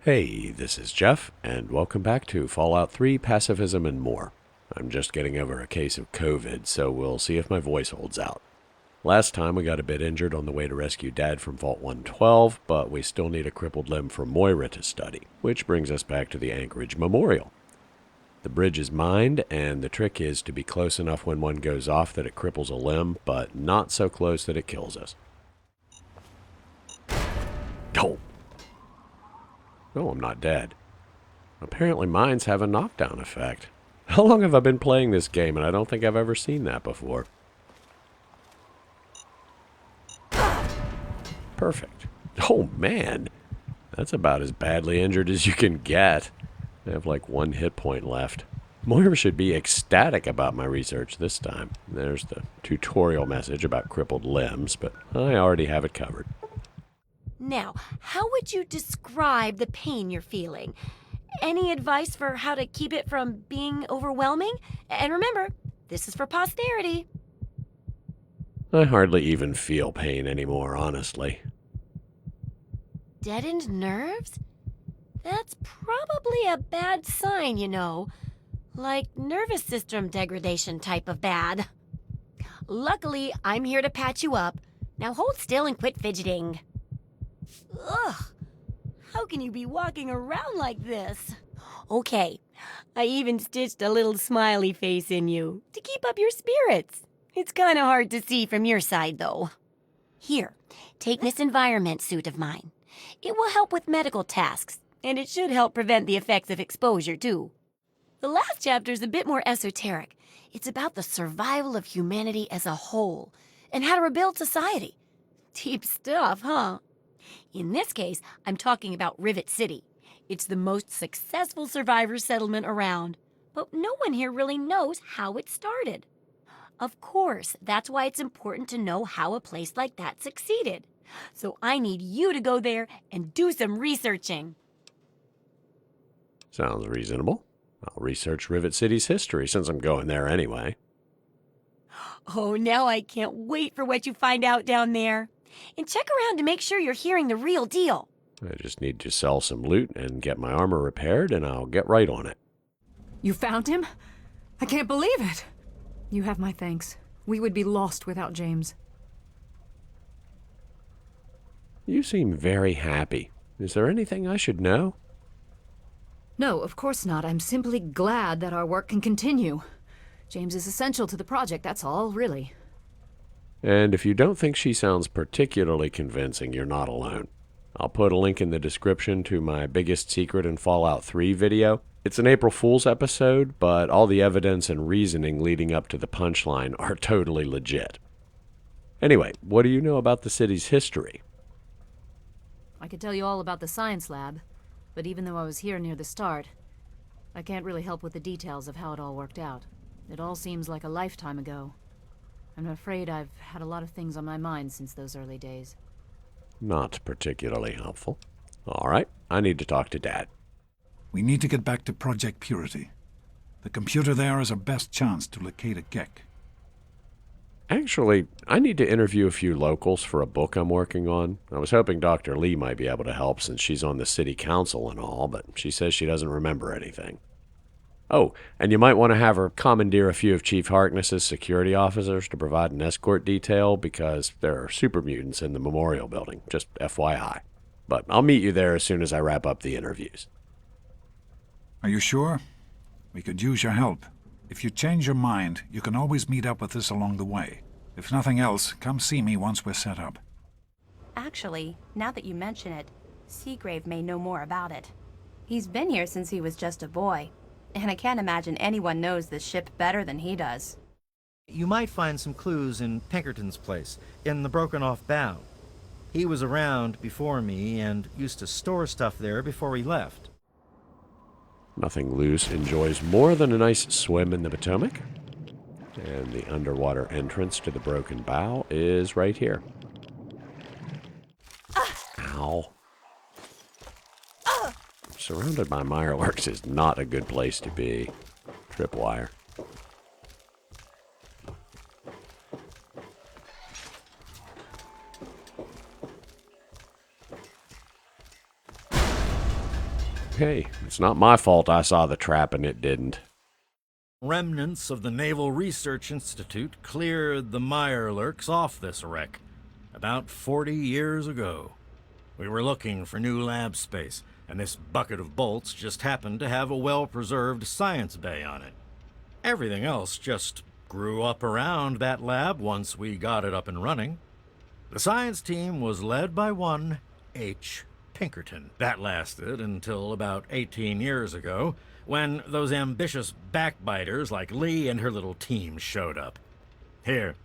Hey, this is Jeff, and welcome back to Fallout 3 Pacifism and More. I'm just getting over a case of COVID, so we'll see if my voice holds out. Last time we got a bit injured on the way to rescue Dad from Vault 112, but we still need a crippled limb for Moira to study, which brings us back to the Anchorage Memorial. The bridge is mined, and the trick is to be close enough when one goes off that it cripples a limb, but not so close that it kills us. Oh, I'm not dead. Apparently mines have a knockdown effect. How long have I been playing this game, and I don't think I've ever seen that before. Perfect. Oh, man. That's about as badly injured as you can get. I have like 1 hit point left. Moira should be ecstatic about my research this time. There's the tutorial message about crippled limbs, but I already have it covered. Now, how would you describe the pain you're feeling? Any advice for how to keep it from being overwhelming? And remember, this is for posterity. I hardly even feel pain anymore, honestly. Deadened nerves? That's probably a bad sign, you know. Like nervous system degradation type of bad. Luckily, I'm here to patch you up. Now hold still and quit fidgeting. Ugh, how can you be walking around like this? Okay, I even stitched a little smiley face in you to keep up your spirits. It's kind of hard to see from your side, though. Here, take this environment suit of mine. It will help with medical tasks, and it should help prevent the effects of exposure, too. The last chapter is a bit more esoteric. It's about the survival of humanity as a whole, and how to rebuild society. Deep stuff, huh? In this case, I'm talking about Rivet City. It's the most successful survivor settlement around, but no one here really knows how it started. Of course, that's why it's important to know how a place like that succeeded. So I need you to go there and do some researching. Sounds reasonable. I'll research Rivet City's history since I'm going there anyway. Oh, now I can't wait for what you find out down there. And check around to make sure you're hearing the real deal. I just need to sell some loot and get my armor repaired, and I'll get right on it. You found him? I can't believe it! You have my thanks. We would be lost without James. You seem very happy. Is there anything I should know? No, of course not. I'm simply glad that our work can continue. James is essential to the project, that's all, really. And if you don't think she sounds particularly convincing, you're not alone. I'll put a link in the description to my biggest secret in Fallout 3 video. It's an April Fool's episode, but all the evidence and reasoning leading up to the punchline are totally legit. Anyway, what do you know about the city's history? I could tell you all about the science lab, but even though I was here near the start, I can't really help with the details of how it all worked out. It all seems like a lifetime ago. I'm afraid I've had a lot of things on my mind since those early days. Not particularly helpful. All right, I need to talk to Dad. We need to get back to Project Purity. The computer there is our best chance to locate a Gek. Actually, I need to interview a few locals for a book I'm working on. I was hoping Dr. Li might be able to help since she's on the city council and all, but she says she doesn't remember anything. Oh, and you might want to have her commandeer a few of Chief Harkness's security officers to provide an escort detail because there are super mutants in the memorial building, just FYI. But I'll meet you there as soon as I wrap up the interviews. Are you sure? We could use your help. If you change your mind, you can always meet up with us along the way. If nothing else, come see me once we're set up. Actually, now that you mention it, Seagrave may know more about it. He's been here since he was just a boy. And I can't imagine anyone knows this ship better than he does. You might find some clues in Pinkerton's place, in the broken-off bow. He was around before me and used to store stuff there before he left. Nothing Luz enjoys more than a nice swim in the Potomac. And the underwater entrance to the broken bow is right here. Ow. Surrounded by mirelurks is not a good place to be. Tripwire. Hey, it's not my fault I saw the trap and it didn't. Remnants of the Naval Research Institute cleared the mirelurks off this wreck about 40 years ago. We were looking for new lab space, and this bucket of bolts just happened to have a well-preserved science bay on it. Everything else just grew up around that lab once we got it up and running. The science team was led by one H. Pinkerton. That lasted until about 18 years ago, when those ambitious backbiters like Li and her little team showed up. Here,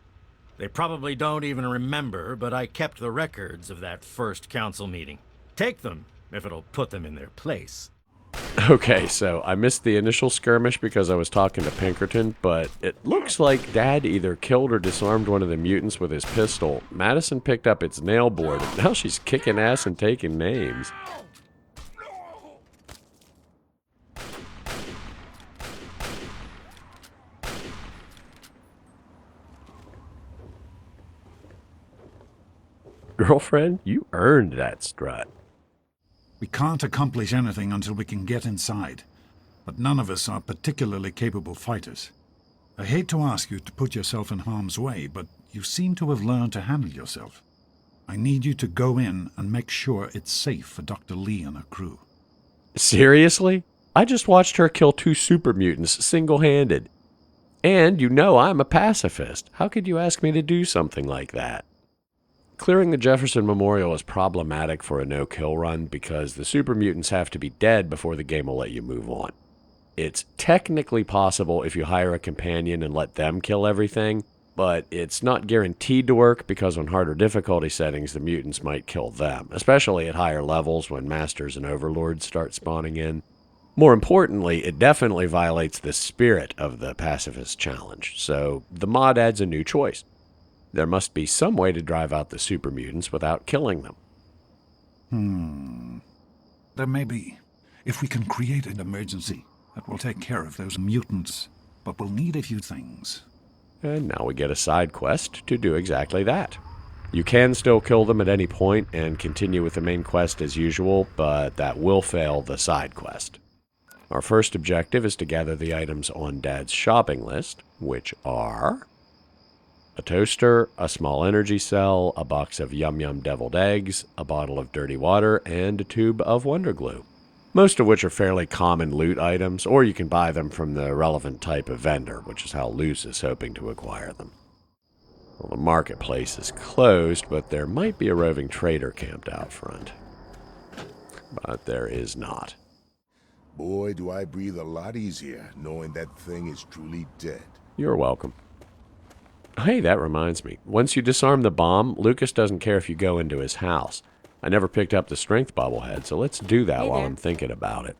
they probably don't even remember, but I kept the records of that first council meeting. Take them, if it'll put them in their place. Okay, so I missed the initial skirmish because I was talking to Pinkerton, but it looks like Dad either killed or disarmed one of the mutants with his pistol. Madison picked up its nail board, and now she's kicking ass and taking names. Girlfriend, you earned that strut. We can't accomplish anything until we can get inside, but none of us are particularly capable fighters. I hate to ask you to put yourself in harm's way, but you seem to have learned to handle yourself. I need you to go in and make sure it's safe for Dr. Li and her crew. Seriously? I just watched her kill 2 super mutants single-handed. And you know I'm a pacifist. How could you ask me to do something like that? Clearing the Jefferson Memorial is problematic for a no-kill run because the super mutants have to be dead before the game will let you move on. It's technically possible if you hire a companion and let them kill everything, but it's not guaranteed to work because on harder difficulty settings the mutants might kill them, especially at higher levels when masters and overlords start spawning in. More importantly, it definitely violates the spirit of the pacifist challenge, so the mod adds a new choice. There must be some way to drive out the super mutants without killing them. There may be. If we can create an emergency, that will take care of those mutants, but we'll need a few things. And now we get a side quest to do exactly that. You can still kill them at any point and continue with the main quest as usual, but that will fail the side quest. Our first objective is to gather the items on Dad's shopping list, which are a toaster, a small energy cell, a box of Yum Yum deviled eggs, a bottle of dirty water, and a tube of Wonder Glue. Most of which are fairly common loot items, or you can buy them from the relevant type of vendor, which is how Luz is hoping to acquire them. Well, the marketplace is closed, but there might be a roving trader camped out front. But there is not. Boy, do I breathe a lot easier knowing that thing is truly dead. You're welcome. Hey, that reminds me. Once you disarm the bomb, Lucas doesn't care if you go into his house. I never picked up the strength bobblehead, so let's do that while I'm thinking about it.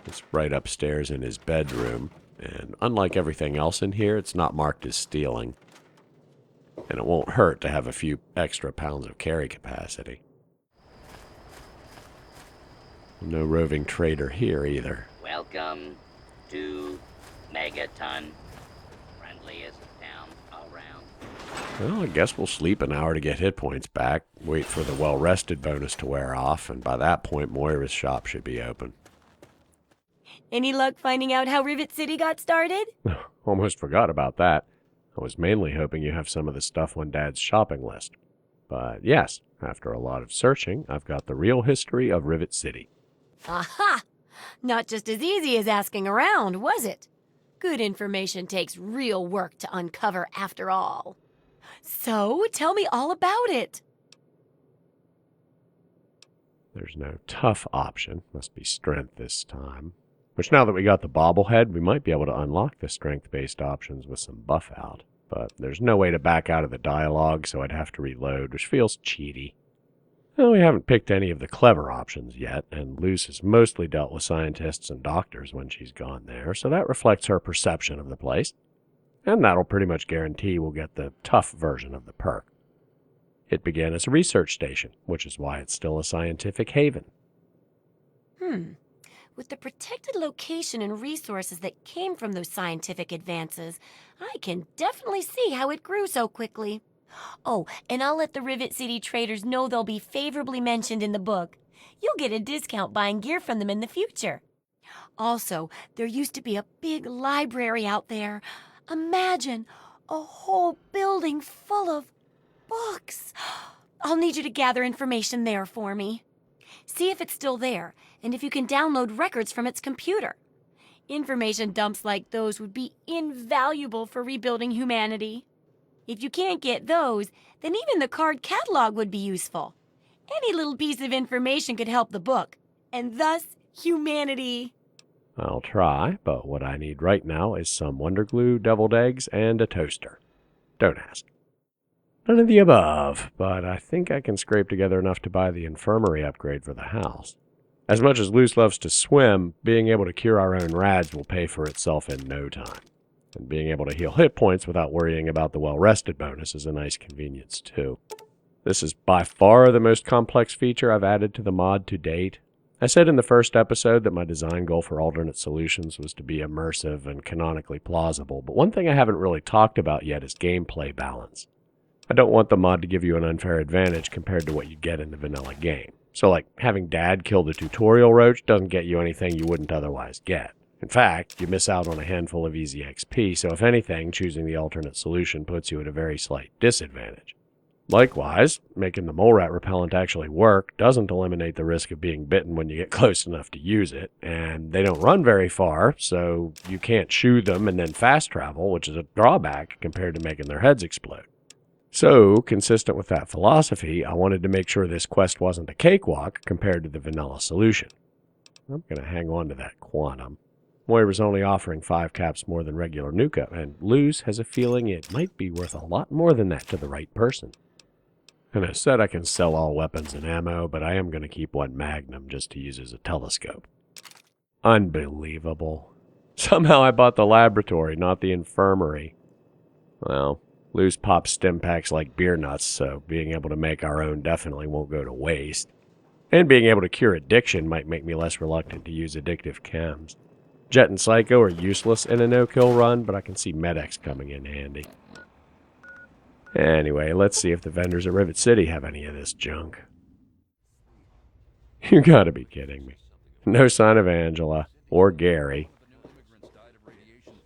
It's right upstairs in his bedroom, and unlike everything else in here, it's not marked as stealing. And it won't hurt to have a few extra pounds of carry capacity. No roving trader here either. Welcome to Megaton. Friendliest town around. Well, I guess we'll sleep an hour to get hit points back, wait for the well-rested bonus to wear off, and by that point, Moira's shop should be open. Any luck finding out how Rivet City got started? Almost forgot about that. I was mainly hoping you have some of the stuff on Dad's shopping list. But yes, after a lot of searching, I've got the real history of Rivet City. Aha! Not just as easy as asking around, was it? Good information takes real work to uncover after all. So, tell me all about it. There's no tough option. Must be strength this time. Which now that we got the bobblehead, we might be able to unlock the strength-based options with some buff out. But there's no way to back out of the dialogue, so I'd have to reload, which feels cheaty. Well, we haven't picked any of the clever options yet, and Luz has mostly dealt with scientists and doctors when she's gone there, so that reflects her perception of the place. And that'll pretty much guarantee we'll get the tough version of the perk. It began as a research station, which is why it's still a scientific haven. With the protected location and resources that came from those scientific advances, I can definitely see how it grew so quickly. Oh, and I'll let the Rivet City traders know they'll be favorably mentioned in the book. You'll get a discount buying gear from them in the future. Also, there used to be a big library out there. Imagine a whole building full of books. I'll need you to gather information there for me. See if it's still there, and if you can download records from its computer. Information dumps like those would be invaluable for rebuilding humanity. If you can't get those, then even the card catalog would be useful. Any little piece of information could help the book, and thus humanity. I'll try, but what I need right now is some Wonder Glue, deviled eggs, and a toaster. Don't ask. None of the above, but I think I can scrape together enough to buy the infirmary upgrade for the house. As much as Luz loves to swim, being able to cure our own rads will pay for itself in no time. And being able to heal hit points without worrying about the well-rested bonus is a nice convenience, too. This is by far the most complex feature I've added to the mod to date. I said in the first episode that my design goal for alternate solutions was to be immersive and canonically plausible, but one thing I haven't really talked about yet is gameplay balance. I don't want the mod to give you an unfair advantage compared to what you get in the vanilla game. So like, having Dad kill the tutorial roach doesn't get you anything you wouldn't otherwise get. In fact, you miss out on a handful of easy XP, so if anything, choosing the alternate solution puts you at a very slight disadvantage. Likewise, making the mole rat repellent actually work doesn't eliminate the risk of being bitten when you get close enough to use it, and they don't run very far, so you can't shoo them and then fast travel, which is a drawback compared to making their heads explode. So, consistent with that philosophy, I wanted to make sure this quest wasn't a cakewalk compared to the vanilla solution. I'm going to hang on to that quantum. Moira's only offering 5 caps more than regular Nuka, and Luz has a feeling it might be worth a lot more than that to the right person. And I said I can sell all weapons and ammo, but I am going to keep one Magnum just to use as a telescope. Unbelievable. Somehow I bought the laboratory, not the infirmary. Well, Luz pops stim packs like beer nuts, so being able to make our own definitely won't go to waste. And being able to cure addiction might make me less reluctant to use addictive chems. Jet and Psycho are useless in a no-kill run, but I can see Med-X coming in handy. Anyway, let's see if the vendors at Rivet City have any of this junk. You gotta be kidding me. No sign of Angela, or Gary,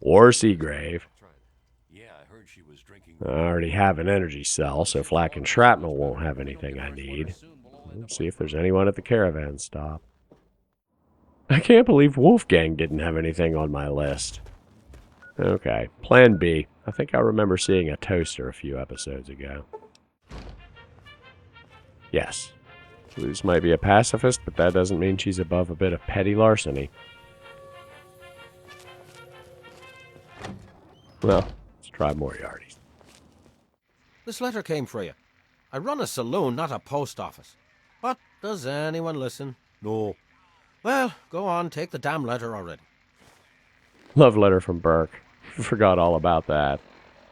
or Seagrave. I already have an energy cell, so flak and shrapnel won't have anything I need. Let's see if there's anyone at the caravan stop. I can't believe Wolfgang didn't have anything on my list. Okay, plan B. I think I remember seeing a toaster a few episodes ago. Yes, Luz might be a pacifist, but that doesn't mean she's above a bit of petty larceny. Well, let's try Moriarty's. This letter came for you. I run a saloon, not a post office. But does anyone listen? No. Well, go on, take the damn letter already. Love letter from Burke. Forgot all about that.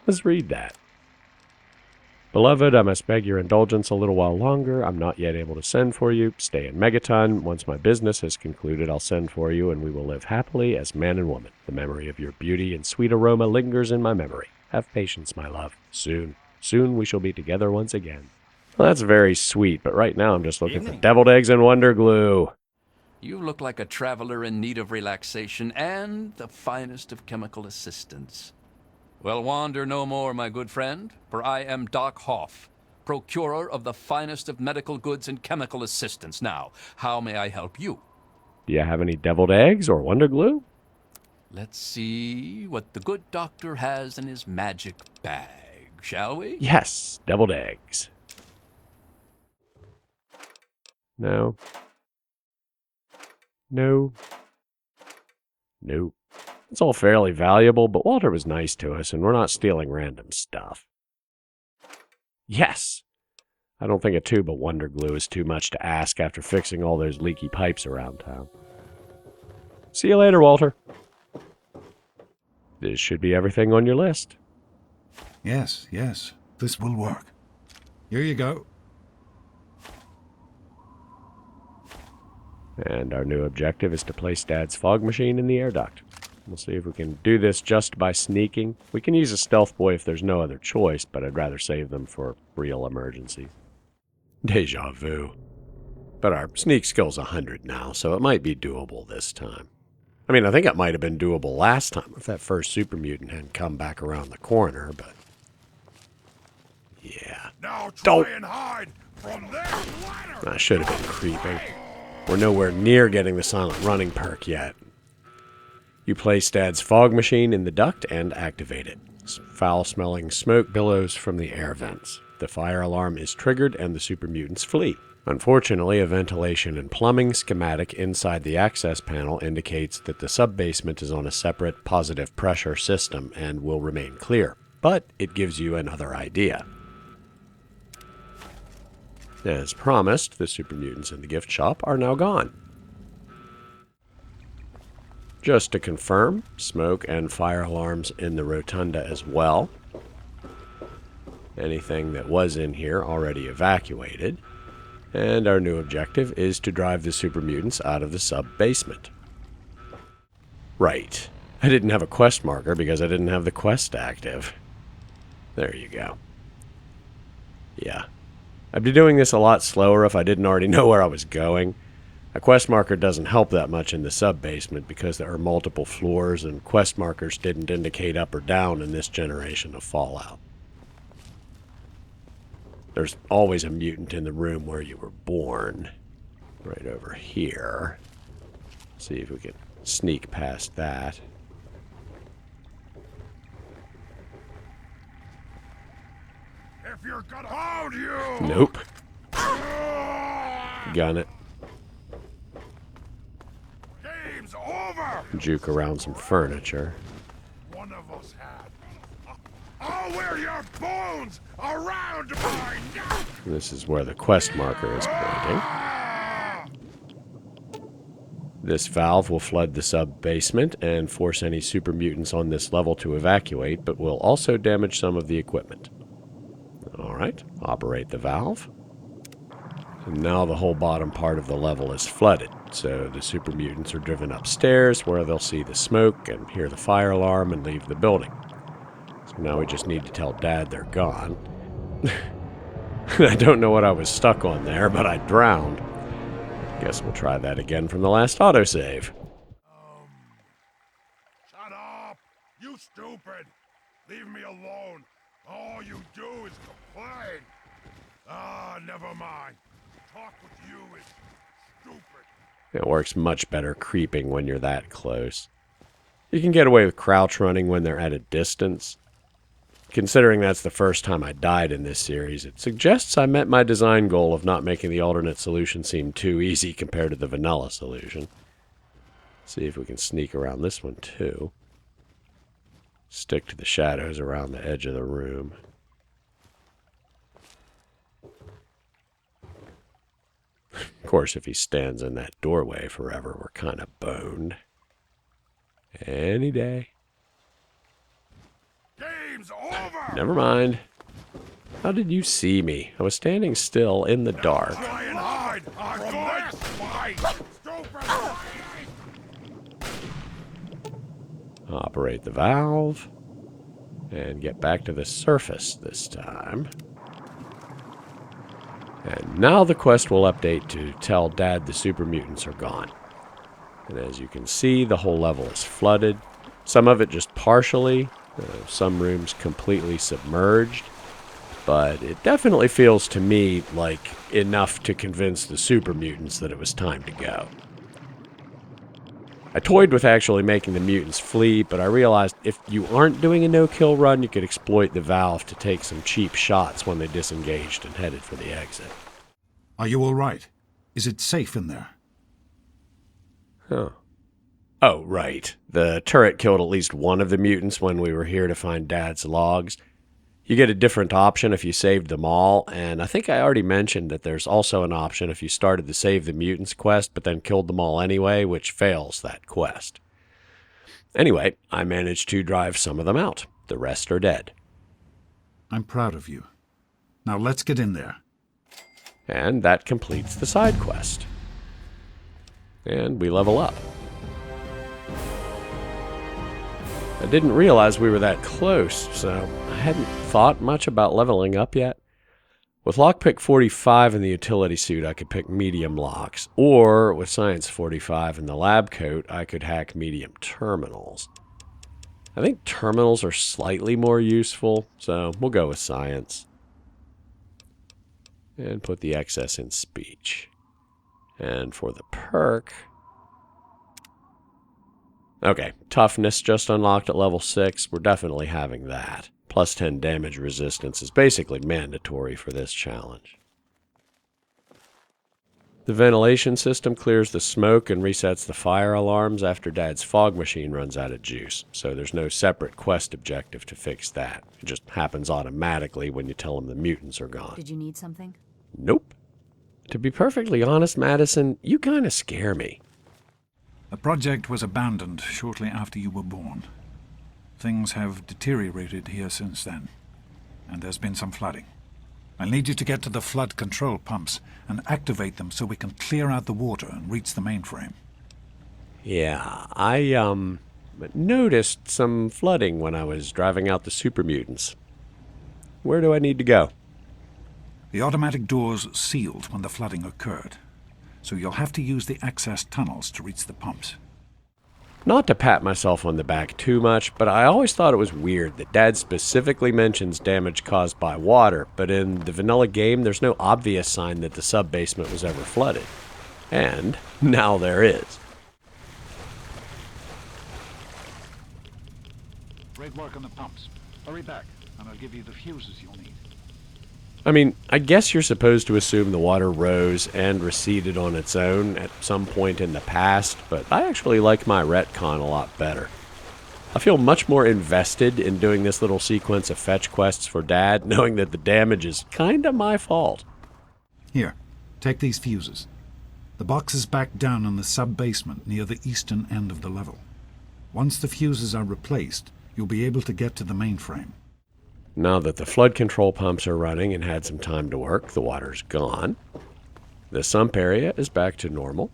Let's read that. Beloved, I must beg your indulgence a little while longer. I'm not yet able to send for you. Stay in Megaton. Once my business has concluded, I'll send for you, and we will live happily as man and woman. The memory of your beauty and sweet aroma lingers in my memory. Have patience, my love. Soon we shall be together once again. Well, that's very sweet, but right now I'm just looking for deviled eggs and Wonder Glue. You look like a traveler in need of relaxation and the finest of chemical assistance. Well, wander no more, my good friend, for I am Doc Hoff, procurer of the finest of medical goods and chemical assistance. Now, how may I help you? Do you have any deviled eggs or Wonder Glue? Let's see what the good doctor has in his magic bag, shall we? Yes, deviled eggs. No. No. Nope. It's all fairly valuable, but Walter was nice to us, and we're not stealing random stuff. Yes! I don't think a tube of Wonder Glue is too much to ask after fixing all those leaky pipes around town. See you later, Walter. This should be everything on your list. Yes, this will work. Here you go. And our new objective is to place Dad's fog machine in the air duct. We'll see if we can do this just by sneaking. We can use a stealth boy if there's no other choice, but I'd rather save them for real emergencies. Deja vu. But our sneak skill's 100 now, so it might be doable this time. I mean, I think it might have been doable last time if that first super mutant hadn't come back around the corner, but... yeah. Now try and hide from this ladder. I should have been creeping. We're nowhere near getting the silent running perk yet. You place Dad's fog machine in the duct and activate it. Foul-smelling smoke billows from the air vents. The fire alarm is triggered and the super mutants flee. Unfortunately, a ventilation and plumbing schematic inside the access panel indicates that the sub-basement is on a separate positive pressure system and will remain clear, but it gives you another idea. As promised, the super mutants in the gift shop are now gone. Just to confirm, smoke and fire alarms in the rotunda as well. Anything that was in here already evacuated. And our new objective is to drive the super mutants out of the sub-basement. Right. I didn't have a quest marker because I didn't have the quest active. There you go. Yeah. I'd be doing this a lot slower if I didn't already know where I was going. A quest marker doesn't help that much in the sub-basement because there are multiple floors and quest markers didn't indicate up or down in this generation of Fallout. There's always a mutant in the room where you were born. Right over here. See if we can sneak past that. If you're gonna hold you. Nope. Gun it. Game's over. Juke around some furniture. One of us had. I'll wear your bones around my neck. This is where the quest marker is pointing. This valve will flood the sub-basement and force any super mutants on this level to evacuate, but will also damage some of the equipment. Alright, operate the valve. And now the whole bottom part of the level is flooded, so the super mutants are driven upstairs where they'll see the smoke and hear the fire alarm and leave the building. So now we just need to tell Dad they're gone. I don't know what I was stuck on there, but I drowned. Guess we'll try that again from the last autosave. Shut up! You stupid! Leave me alone! All you do is complain! Never mind. Talk with you is stupid. It works much better creeping when you're that close. You can get away with crouch running when they're at a distance. Considering that's the first time I died in this series, it suggests I met my design goal of not making the alternate solution seem too easy compared to the vanilla solution. See if we can sneak around this one too. Stick to the shadows around the edge of the room. Of course, if he stands in that doorway forever, we're kind of boned. Any day. Game's over! Never mind. How did you see me? I was standing still in the dark. Try and hide from this fight! Stupid! Operate the valve. And get back to the surface this time. And now the quest will update to tell Dad the super mutants are gone. And as you can see, the whole level is flooded. Some of it just partially. Some rooms completely submerged. But it definitely feels to me like enough to convince the super mutants that it was time to go. I toyed with actually making the mutants flee, but I realized if you aren't doing a no-kill run, you could exploit the valve to take some cheap shots when they disengaged and headed for the exit. Are you all right? Is it safe in there? Huh. Oh, right. The turret killed at least one of the mutants when we were here to find Dad's logs. You get a different option if you saved them all, and I think I already mentioned that there's also an option if you started the Save the Mutants quest but then killed them all anyway, which fails that quest. Anyway, I managed to drive some of them out. The rest are dead. I'm proud of you. Now let's get in there. And that completes the side quest. And we level up. I didn't realize we were that close, so I hadn't thought much about leveling up yet. With lockpick 45 in the utility suit, I could pick medium locks, or with science 45 in the lab coat, I could hack medium terminals. I think terminals are slightly more useful, so we'll go with science. And put the excess in speech. And for the perk... Okay, toughness just unlocked at level 6. We're definitely having that. Plus 10 damage resistance is basically mandatory for this challenge. The ventilation system clears the smoke and resets the fire alarms after Dad's fog machine runs out of juice, so there's no separate quest objective to fix that. It just happens automatically when you tell him the mutants are gone. Did you need something? Nope. To be perfectly honest, Madison, you kind of scare me. The project was abandoned shortly after you were born. Things have deteriorated here since then, and there's been some flooding. I'll need you to get to the flood control pumps and activate them so we can clear out the water and reach the mainframe. Yeah, I noticed some flooding when I was driving out the Super Mutants. Where do I need to go? The automatic doors sealed when the flooding occurred, so you'll have to use the access tunnels to reach the pumps. Not to pat myself on the back too much, but I always thought it was weird that Dad specifically mentions damage caused by water, but in the vanilla game there's no obvious sign that the sub-basement was ever flooded. And now there is. Great work on the pumps. Hurry back, and I'll give you the fuses you'll need. I mean, I guess you're supposed to assume the water rose and receded on its own at some point in the past, but I actually like my retcon a lot better. I feel much more invested in doing this little sequence of fetch quests for Dad, knowing that the damage is kinda my fault. Here, take these fuses. The box is back down in the sub-basement near the eastern end of the level. Once the fuses are replaced, you'll be able to get to the mainframe. Now that the flood control pumps are running and had some time to work, the water's gone. The sump area is back to normal.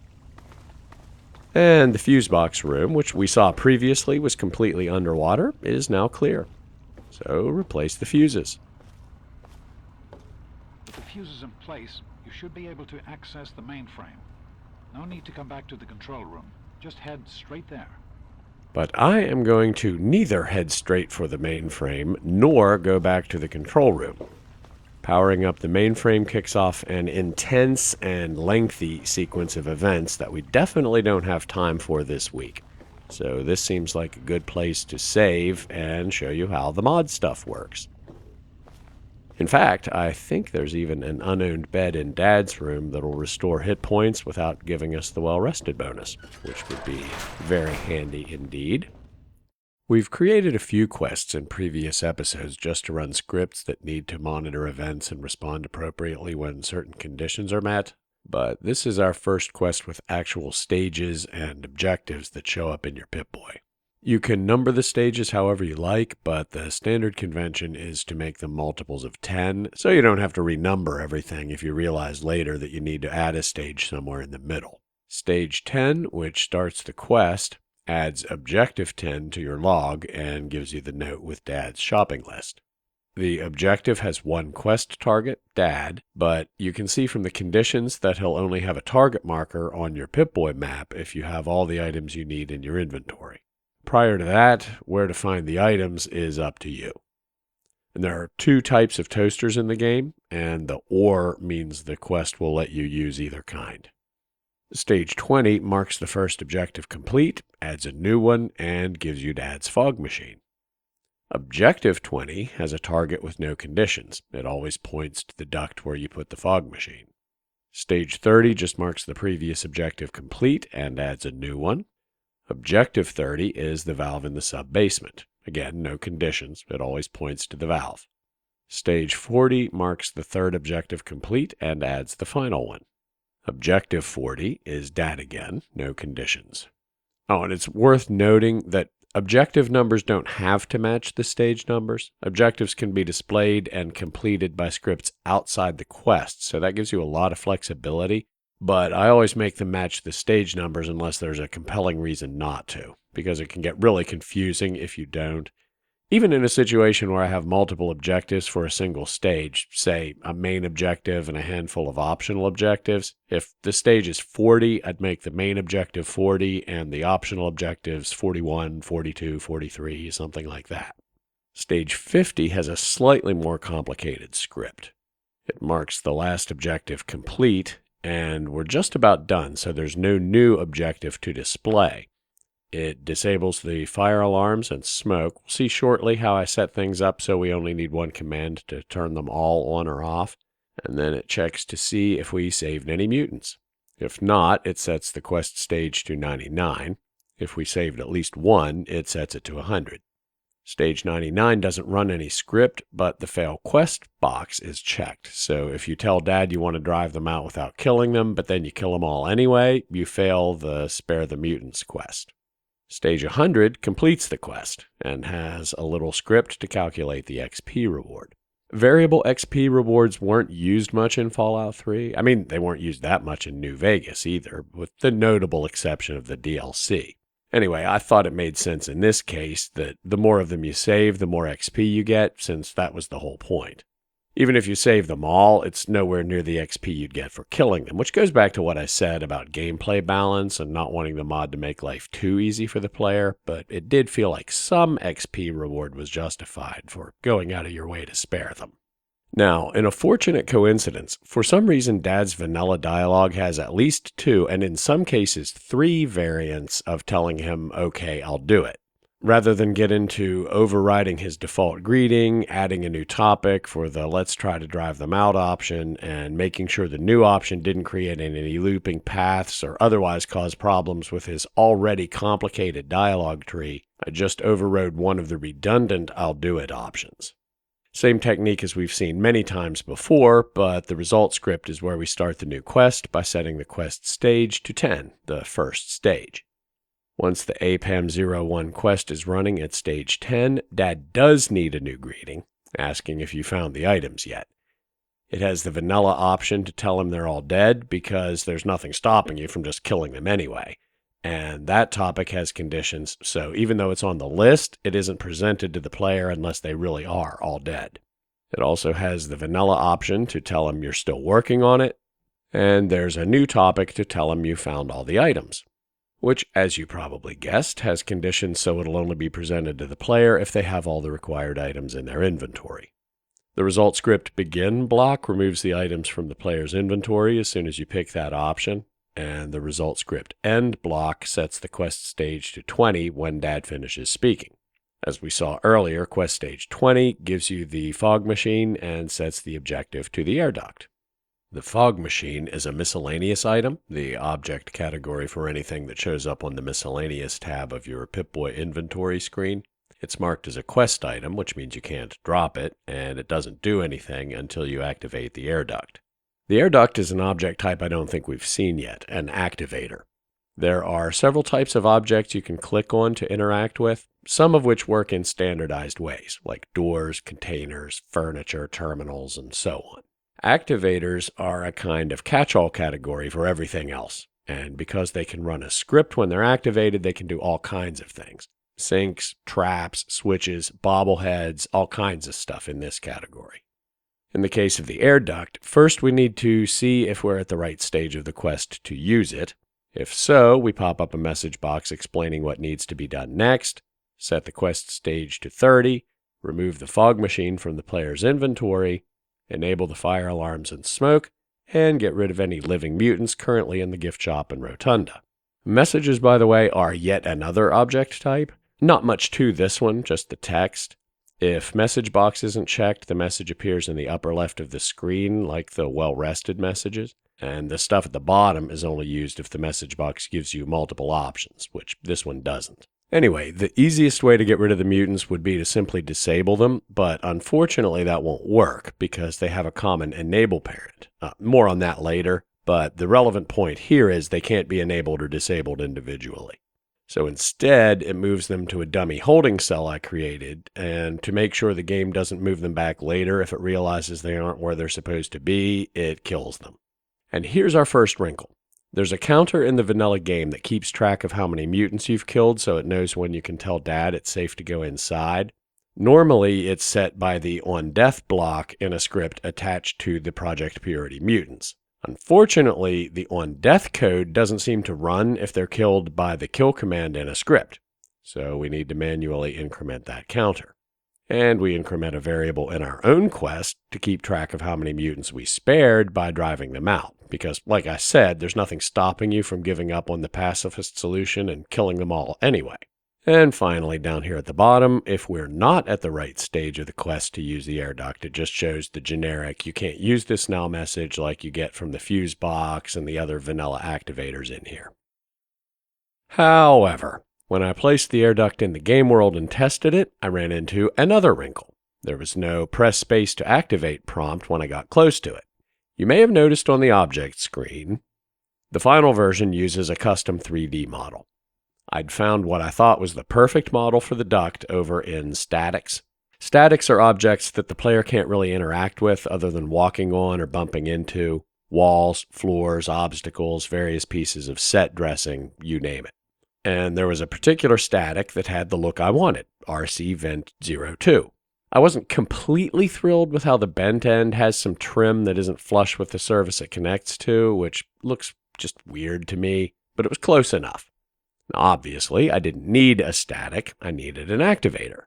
And the fuse box room, which we saw previously was completely underwater, is now clear. So replace the fuses. With the fuses in place, you should be able to access the mainframe. No need to come back to the control room. Just head straight there. But I am going to neither head straight for the mainframe, nor go back to the control room. Powering up the mainframe kicks off an intense and lengthy sequence of events that we definitely don't have time for this week. So this seems like a good place to save and show you how the mod stuff works. In fact, I think there's even an unowned bed in Dad's room that'll restore hit points without giving us the well-rested bonus, which would be very handy indeed. We've created a few quests in previous episodes just to run scripts that need to monitor events and respond appropriately when certain conditions are met, but this is our first quest with actual stages and objectives that show up in your Pip-Boy. You can number the stages however you like, but the standard convention is to make them multiples of 10, so you don't have to renumber everything if you realize later that you need to add a stage somewhere in the middle. Stage 10, which starts the quest, adds objective 10 to your log and gives you the note with Dad's shopping list. The objective has one quest target, Dad, but you can see from the conditions that he'll only have a target marker on your Pip-Boy map if you have all the items you need in your inventory. Prior to that, where to find the items is up to you. And there are two types of toasters in the game, and the or means the quest will let you use either kind. Stage 20 marks the first objective complete, adds a new one, and gives you Dad's fog machine. Objective 20 has a target with no conditions. It always points to the duct where you put the fog machine. Stage 30 just marks the previous objective complete and adds a new one. Objective 30 is the valve in the sub-basement. Again, no conditions. It always points to the valve. Stage 40 marks the third objective complete and adds the final one. Objective 40 is Dad again, no conditions. Oh, and it's worth noting that objective numbers don't have to match the stage numbers. Objectives can be displayed and completed by scripts outside the quest, so that gives you a lot of flexibility. But I always make them match the stage numbers unless there's a compelling reason not to, because it can get really confusing if you don't. Even in a situation where I have multiple objectives for a single stage, say a main objective and a handful of optional objectives, if the stage is 40, I'd make the main objective 40 and the optional objectives 41, 42, 43, something like that. Stage 50 has a slightly more complicated script. It marks the last objective complete, and we're just about done, so there's no new objective to display. It disables the fire alarms and smoke. We'll see shortly how I set things up so we only need one command to turn them all on or off. And then it checks to see if we saved any mutants. If not, it sets the quest stage to 99. If we saved at least one, it sets it to 100. Stage 99 doesn't run any script, but the fail quest box is checked. So if you tell Dad you want to drive them out without killing them, but then you kill them all anyway, you fail the spare the mutants quest. Stage 100 completes the quest and has a little script to calculate the XP reward. Variable XP rewards weren't used much in Fallout 3. I mean, they weren't used that much in New Vegas either, with the notable exception of the DLC. Anyway, I thought it made sense in this case that the more of them you save, the more XP you get, since that was the whole point. Even if you save them all, it's nowhere near the XP you'd get for killing them, which goes back to what I said about gameplay balance and not wanting the mod to make life too easy for the player, but it did feel like some XP reward was justified for going out of your way to spare them. Now, in a fortunate coincidence, for some reason Dad's vanilla dialogue has at least 2, and in some cases 3 variants of telling him, okay, I'll do it. Rather than get into overriding his default greeting, adding a new topic for the let's try to drive them out option, and making sure the new option didn't create any looping paths or otherwise cause problems with his already complicated dialogue tree, I just overrode one of the redundant I'll do it options. Same technique as we've seen many times before, but the result script is where we start the new quest by setting the quest stage to 10, the first stage. Once the APAM-01 quest is running at stage 10, Dad does need a new greeting, asking if you found the items yet. It has the vanilla option to tell him they're all dead because there's nothing stopping you from just killing them anyway. And that topic has conditions, so even though it's on the list, it isn't presented to the player unless they really are all dead. It also has the vanilla option to tell him you're still working on it, and there's a new topic to tell him you found all the items. Which, as you probably guessed, has conditions so it'll only be presented to the player if they have all the required items in their inventory. The result script begin block removes the items from the player's inventory as soon as you pick that option, and the result script end block sets the quest stage to 20 when Dad finishes speaking. As we saw earlier, quest stage 20 gives you the fog machine and sets the objective to the air duct. The fog machine is a miscellaneous item, the object category for anything that shows up on the miscellaneous tab of your Pip-Boy inventory screen. It's marked as a quest item, which means you can't drop it, and it doesn't do anything until you activate the air duct. The air duct is an object type I don't think we've seen yet, an activator. There are several types of objects you can click on to interact with, some of which work in standardized ways, like doors, containers, furniture, terminals, and so on. Activators are a kind of catch-all category for everything else, and because they can run a script when they're activated, they can do all kinds of things. Sinks, traps, switches, bobbleheads, all kinds of stuff in this category. In the case of the air duct, first we need to see if we're at the right stage of the quest to use it. If so, we pop up a message box explaining what needs to be done next, set the quest stage to 30, remove the fog machine from the player's inventory, enable the fire alarms and smoke, and get rid of any living mutants currently in the gift shop and rotunda. Messages, by the way, are yet another object type. Not much to this one, just the text. If message box isn't checked, the message appears in the upper left of the screen, like the well-rested messages, and the stuff at the bottom is only used if the message box gives you multiple options, which this one doesn't. Anyway, the easiest way to get rid of the mutants would be to simply disable them, but unfortunately that won't work because they have a common enable parent. More on that later, but the relevant point here is they can't be enabled or disabled individually. So instead, it moves them to a dummy holding cell I created, and to make sure the game doesn't move them back later if it realizes they aren't where they're supposed to be, it kills them. And here's our first wrinkle. There's a counter in the vanilla game that keeps track of how many mutants you've killed so it knows when you can tell Dad it's safe to go inside. Normally, it's set by the on-death block in a script attached to the Project Purity mutants. Unfortunately, the on-death code doesn't seem to run if they're killed by the kill command in a script, so we need to manually increment that counter. And we increment a variable in our own quest to keep track of how many mutants we spared by driving them out, because, like I said, there's nothing stopping you from giving up on the pacifist solution and killing them all anyway. And finally, down here at the bottom, if we're not at the right stage of the quest to use the air duct, it just shows the generic "you can't use this now" message like you get from the fuse box and the other vanilla activators in here. However, when I placed the air duct in the game world and tested it, I ran into another wrinkle. There was no press space to activate prompt when I got close to it. You may have noticed on the object screen, the final version uses a custom 3D model. I'd found what I thought was the perfect model for the duct over in statics. Statics are objects that the player can't really interact with other than walking on or bumping into, walls, floors, obstacles, various pieces of set dressing, you name it. And there was a particular static that had the look I wanted, RC Vent 02. I wasn't completely thrilled with how the bent end has some trim that isn't flush with the surface it connects to, which looks just weird to me, but it was close enough. Now, obviously, I didn't need a static, I needed an activator.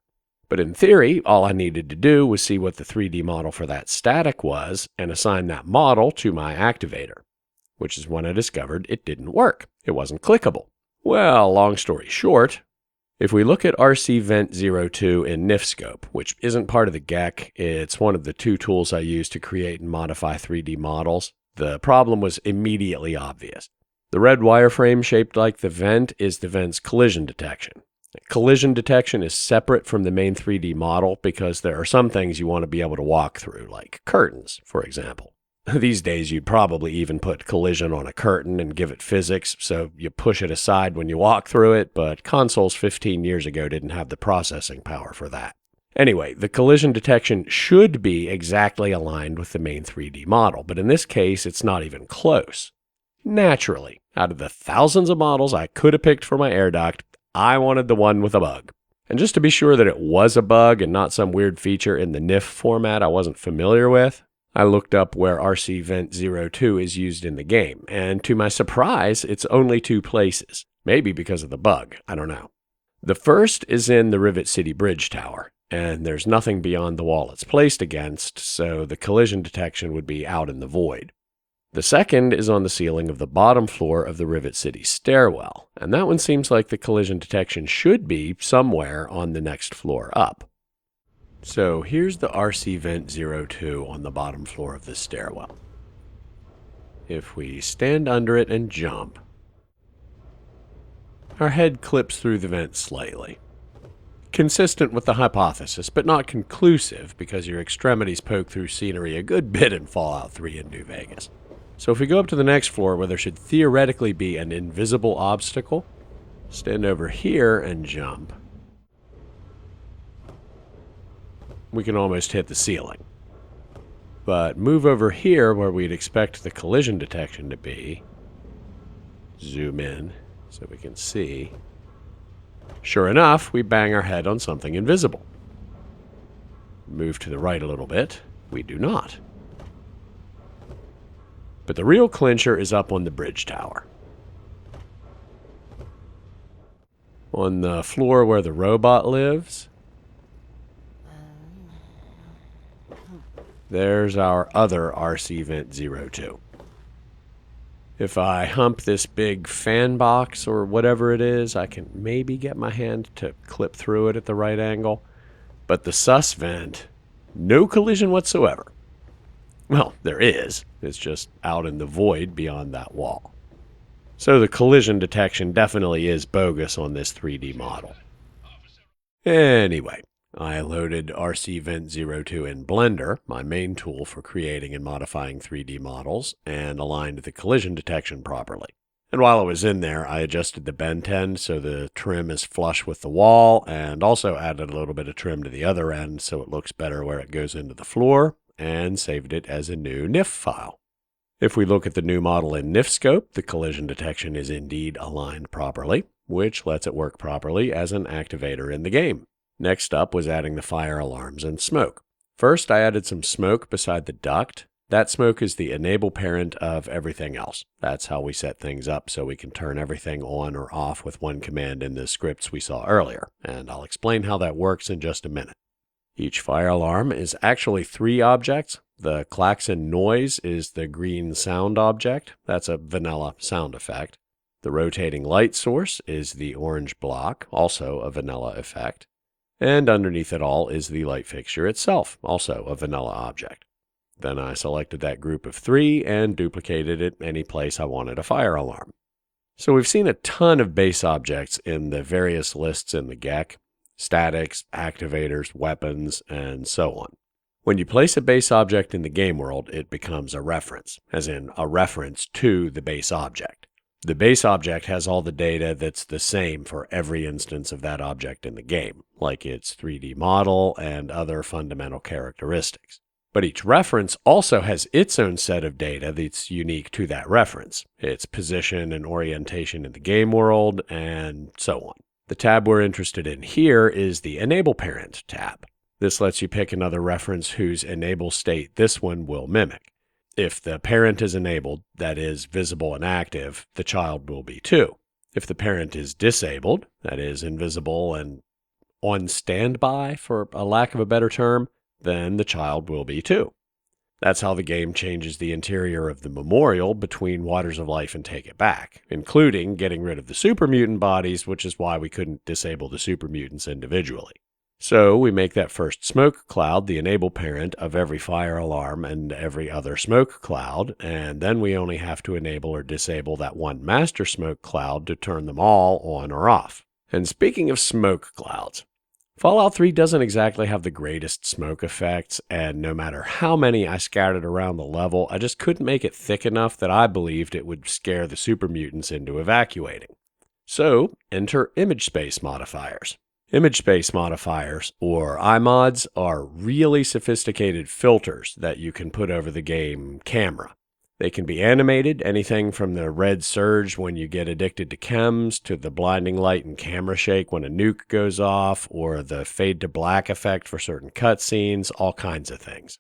But in theory, all I needed to do was see what the 3D model for that static was and assign that model to my activator, which is when I discovered it didn't work. It wasn't clickable. Well, long story short, if we look at RC Vent 02 in NIFScope, which isn't part of the GEC, it's one of the two tools I use to create and modify 3D models, the problem was immediately obvious. The red wireframe shaped like the vent is the vent's collision detection. Collision detection is separate from the main 3D model because there are some things you want to be able to walk through, like curtains, for example. These days you'd probably even put collision on a curtain and give it physics, so you push it aside when you walk through it, but consoles 15 years ago didn't have the processing power for that. Anyway, the collision detection should be exactly aligned with the main 3D model, but in this case it's not even close. Naturally, out of the thousands of models I could have picked for my air duct, I wanted the one with a bug. And just to be sure that it was a bug and not some weird feature in the NIF format I wasn't familiar with, I looked up where RC Vent 02 is used in the game, and to my surprise, it's only 2 places. Maybe because of the bug, I don't know. The first is in the Rivet City bridge tower, and there's nothing beyond the wall it's placed against, so the collision detection would be out in the void. The second is on the ceiling of the bottom floor of the Rivet City stairwell, and that one seems like the collision detection should be somewhere on the next floor up. So here's the RC Vent 02 on the bottom floor of the stairwell. If we stand under it and jump, our head clips through the vent slightly. Consistent with the hypothesis, but not conclusive because your extremities poke through scenery a good bit in Fallout 3 in New Vegas. So if we go up to the next floor where there should theoretically be an invisible obstacle, stand over here and jump, we can almost hit the ceiling. But move over here where we'd expect the collision detection to be, zoom in so we can see. Sure enough, we bang our head on something invisible. Move to the right a little bit, we do not. But the real clincher is up on the bridge tower. On the floor where the robot lives, there's our other RC Vent 02. If I hump this big fan box or whatever it is, I can maybe get my hand to clip through it at the right angle. But the sus vent, no collision whatsoever. Well, there is. It's just out in the void beyond that wall. So the collision detection definitely is bogus on this 3D model. Anyway, I loaded RC Vent 02 in Blender, my main tool for creating and modifying 3D models, and aligned the collision detection properly. And while I was in there, I adjusted the bent end so the trim is flush with the wall, and also added a little bit of trim to the other end so it looks better where it goes into the floor, and saved it as a new NIF file. If we look at the new model in NIFScope, the collision detection is indeed aligned properly, which lets it work properly as an activator in the game. Next up was adding the fire alarms and smoke. First, I added some smoke beside the duct. That smoke is the enable parent of everything else. That's how we set things up so we can turn everything on or off with one command in the scripts we saw earlier, and I'll explain how that works in just a minute. Each fire alarm is actually 3 objects. The klaxon noise is the green sound object. That's a vanilla sound effect. The rotating light source is the orange block, also a vanilla effect. And underneath it all is the light fixture itself, also a vanilla object. Then I selected that group of 3 and duplicated it any place I wanted a fire alarm. So we've seen a ton of base objects in the various lists in the GEC: statics, activators, weapons, and so on. When you place a base object in the game world, it becomes a reference, as in a reference to the base object. The base object has all the data that's the same for every instance of that object in the game, like its 3D model and other fundamental characteristics. But each reference also has its own set of data that's unique to that reference, its position and orientation in the game world, and so on. The tab we're interested in here is the Enable Parent tab. This lets you pick another reference whose enable state this one will mimic. If the parent is enabled, that is, visible and active, the child will be too. If the parent is disabled, that is, invisible and on standby, for a lack of a better term, then the child will be too. That's how the game changes the interior of the memorial between Waters of Life and Take It Back, including getting rid of the super mutant bodies, which is why we couldn't disable the super mutants individually. So we make that first smoke cloud the enable parent of every fire alarm and every other smoke cloud, and then we only have to enable or disable that one master smoke cloud to turn them all on or off. And speaking of smoke clouds, Fallout 3 doesn't exactly have the greatest smoke effects, and no matter how many I scattered around the level, I just couldn't make it thick enough that I believed it would scare the super mutants into evacuating. So enter image space modifiers. Image space modifiers, or iMods, are really sophisticated filters that you can put over the game camera. They can be animated, anything from the red surge when you get addicted to chems, to the blinding light and camera shake when a nuke goes off, or the fade to black effect for certain cutscenes, all kinds of things.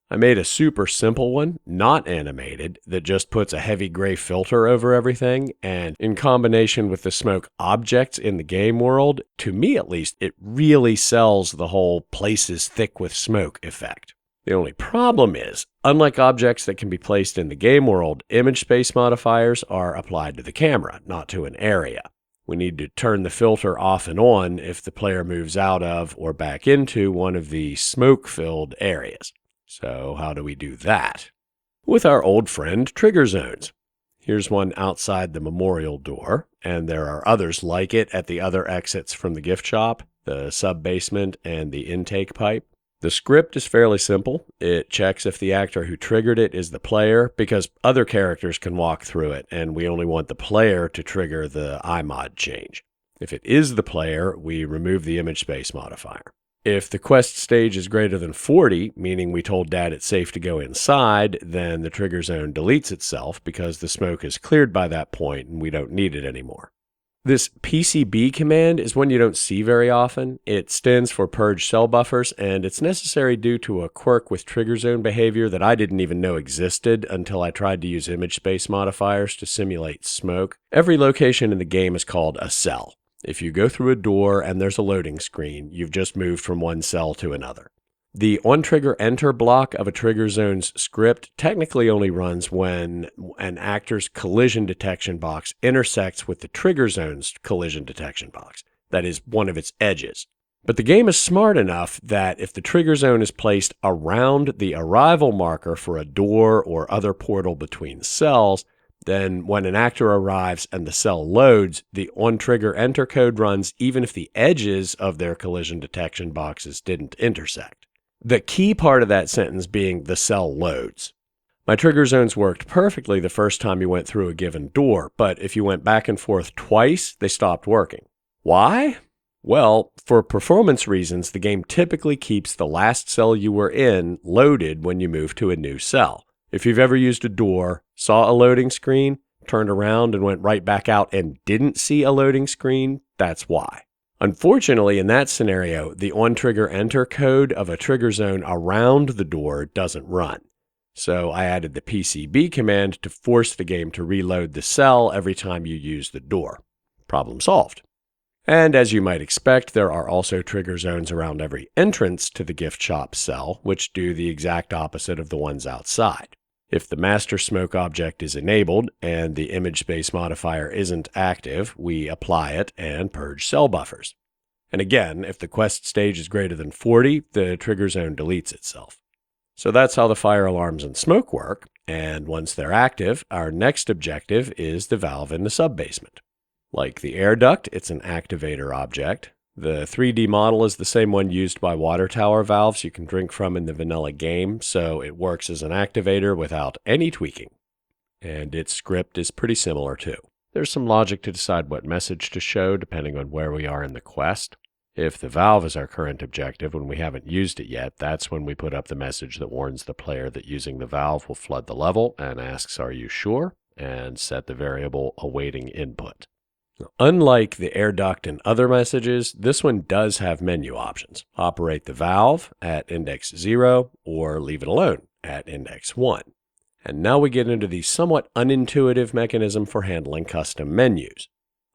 I made a super simple one, not animated, that just puts a heavy gray filter over everything, and in combination with the smoke objects in the game world, to me at least, it really sells the whole place is thick with smoke effect. The only problem is, unlike objects that can be placed in the game world, image space modifiers are applied to the camera, not to an area. We need to turn the filter off and on if the player moves out of or back into one of the smoke-filled areas. So how do we do that? With our old friend trigger zones. Here's one outside the memorial door, and there are others like it at the other exits from the gift shop, the sub-basement, and the intake pipe. The script is fairly simple. It checks if the actor who triggered it is the player, because other characters can walk through it, and we only want the player to trigger the iMod change. If it is the player, we remove the image space modifier. If the quest stage is greater than 40, meaning we told Dad it's safe to go inside, then the trigger zone deletes itself because the smoke is cleared by that point and we don't need it anymore. This PCB command is one you don't see very often. It stands for Purge Cell Buffers, and it's necessary due to a quirk with trigger zone behavior that I didn't even know existed until I tried to use image space modifiers to simulate smoke. Every location in the game is called a cell. If you go through a door and there's a loading screen, you've just moved from one cell to another. The on-trigger-enter block of a trigger zone's script technically only runs when an actor's collision detection box intersects with the trigger zone's collision detection box. That is, one of its edges. But the game is smart enough that if the trigger zone is placed around the arrival marker for a door or other portal between cells, then when an actor arrives and the cell loads, the on-trigger-enter code runs even if the edges of their collision detection boxes didn't intersect. The key part of that sentence being the cell loads. My trigger zones worked perfectly the first time you went through a given door, but if you went back and forth twice, they stopped working. Why? Well, for performance reasons, the game typically keeps the last cell you were in loaded when you move to a new cell. If you've ever used a door, saw a loading screen, turned around and went right back out and didn't see a loading screen, that's why. Unfortunately, in that scenario, the on-trigger enter code of a trigger zone around the door doesn't run. So I added the PCB command to force the game to reload the cell every time you use the door. Problem solved. And as you might expect, there are also trigger zones around every entrance to the gift shop cell, which do the exact opposite of the ones outside. If the master smoke object is enabled and the image space modifier isn't active, we apply it and purge cell buffers. And again, if the quest stage is greater than 40, the trigger zone deletes itself. So that's how the fire alarms and smoke work, and once they're active, our next objective is the valve in the sub-basement. Like the air duct, it's an activator object. The 3D model is the same one used by water tower valves you can drink from in the vanilla game, so it works as an activator without any tweaking. And its script is pretty similar too. There's some logic to decide what message to show depending on where we are in the quest. If the valve is our current objective when we haven't used it yet, that's when we put up the message that warns the player that using the valve will flood the level and asks, "Are you sure?" and set the variable awaiting input. Unlike the air duct and other messages, this one does have menu options. Operate the valve at index 0 or leave it alone at index 1. And now we get into the somewhat unintuitive mechanism for handling custom menus.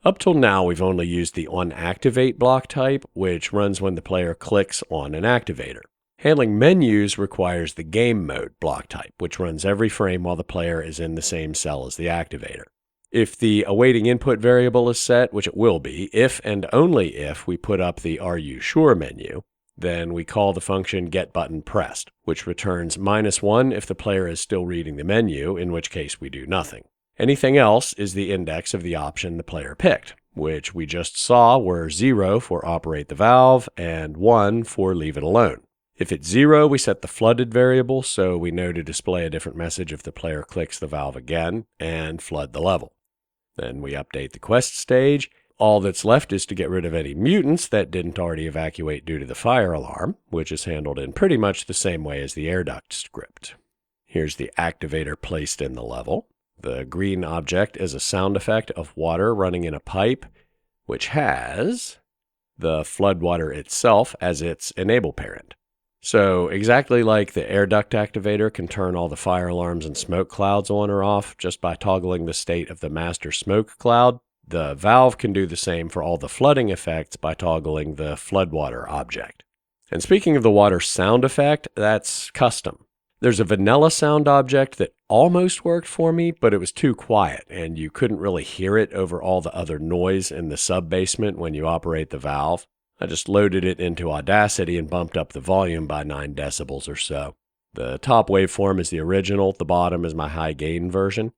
Up till now, we've only used the onActivate block type, which runs when the player clicks on an activator. Handling menus requires the game mode block type, which runs every frame while the player is in the same cell as the activator. If the awaiting input variable is set, which it will be, if and only if we put up the "Are you sure?" menu, then we call the function getButtonPressed, which returns -1 if the player is still reading the menu, in which case we do nothing. Anything else is the index of the option the player picked, which we just saw were 0 for operate the valve and 1 for leave it alone. If it's 0, we set the flooded variable, so we know to display a different message if the player clicks the valve again, and flood the level. Then we update the quest stage. All that's left is to get rid of any mutants that didn't already evacuate due to the fire alarm, which is handled in pretty much the same way as the air duct script. Here's the activator placed in the level. The green object is a sound effect of water running in a pipe, which has the floodwater itself as its enable parent. So exactly like the air duct activator can turn all the fire alarms and smoke clouds on or off just by toggling the state of the master smoke cloud, the valve can do the same for all the flooding effects by toggling the floodwater object. And speaking of the water sound effect, that's custom. There's a vanilla sound object that almost worked for me, but it was too quiet and you couldn't really hear it over all the other noise in the sub-basement when you operate the valve. I just loaded it into Audacity and bumped up the volume by 9 decibels or so. The top waveform is the original, the bottom is my high gain version,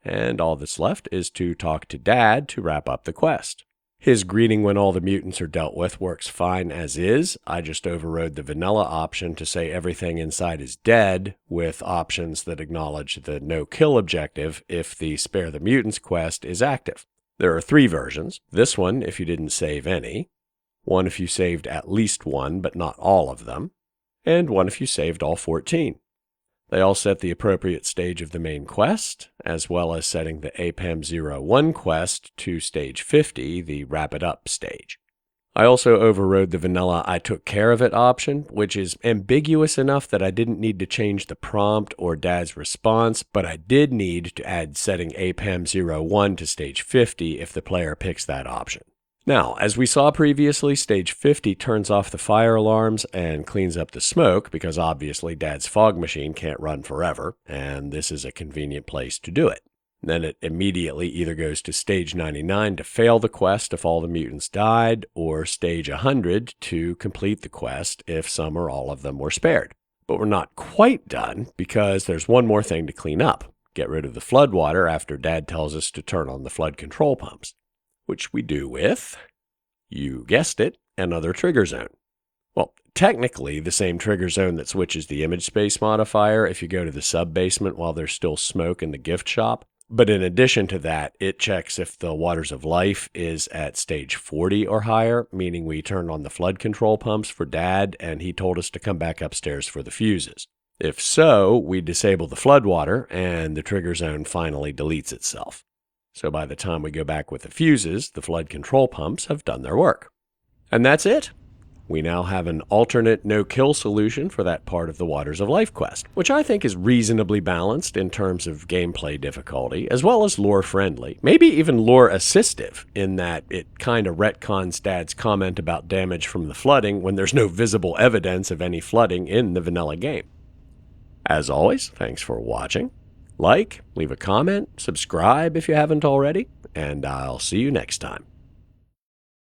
and all that's left is to talk to Dad to wrap up the quest. His greeting when all the mutants are dealt with works fine as is. I just overrode the vanilla option to say everything inside is dead, with options that acknowledge the no-kill objective if the Spare the Mutants quest is active. There are 3 versions. This one if you didn't save any, one if you saved at least one but not all of them, and one if you saved all 14. They all set the appropriate stage of the main quest, as well as setting the APAM-01 quest to stage 50, the Wrap It Up stage. I also overrode the vanilla I took care of it option, which is ambiguous enough that I didn't need to change the prompt or Dad's response, but I did need to add setting APAM-01 to stage 50 if the player picks that option. Now, as we saw previously, stage 50 turns off the fire alarms and cleans up the smoke because obviously Dad's fog machine can't run forever, and this is a convenient place to do it. Then it immediately either goes to stage 99 to fail the quest if all the mutants died, or stage 100 to complete the quest if some or all of them were spared. But we're not quite done because there's one more thing to clean up. Get rid of the floodwater after Dad tells us to turn on the flood control pumps, which we do with, you guessed it, another trigger zone. Well, technically the same trigger zone that switches the image space modifier if you go to the sub-basement while there's still smoke in the gift shop. But in addition to that, it checks if the Waters of Life is at stage 40 or higher, meaning we turned on the flood control pumps for Dad and he told us to come back upstairs for the fuses. If so, we disable the floodwater and the trigger zone finally deletes itself. So by the time we go back with the fuses, the flood control pumps have done their work. And that's it. We now have an alternate no-kill solution for that part of the Waters of Life quest, which I think is reasonably balanced in terms of gameplay difficulty, as well as lore-friendly, maybe even lore-assistive, in that it kind of retcons Dad's comment about damage from the flooding when there's no visible evidence of any flooding in the vanilla game. As always, thanks for watching. Like, leave a comment, subscribe if you haven't already, and I'll see you next time.